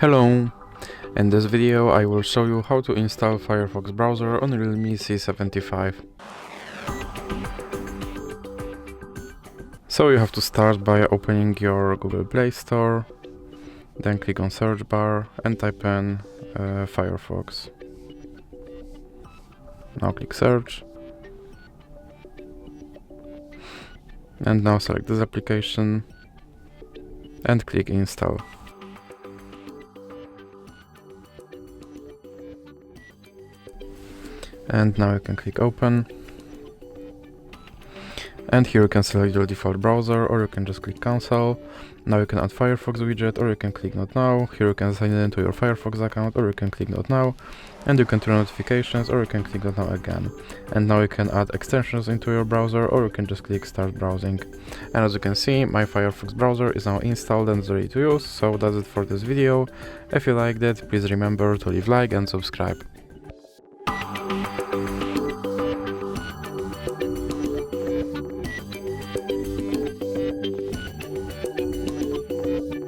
Hello! In this video I will show you how to install Firefox browser on REALME C75. So you have to start by opening your Google Play Store, then click on search bar and type in Firefox. Now click search. And now select this application and click install. And now you can click open. And here you can select your default browser, or you can just click cancel. Now you can add Firefox widget, or you can click not now. Here you can sign in to your Firefox account, or you can click not now. And you can turn notifications, or you can click not now again. And now you can add extensions into your browser, or you can just click start browsing. And as you can see, my Firefox browser is now installed and is ready to use. So that's it for this video. If you liked it, please remember to leave like and subscribe.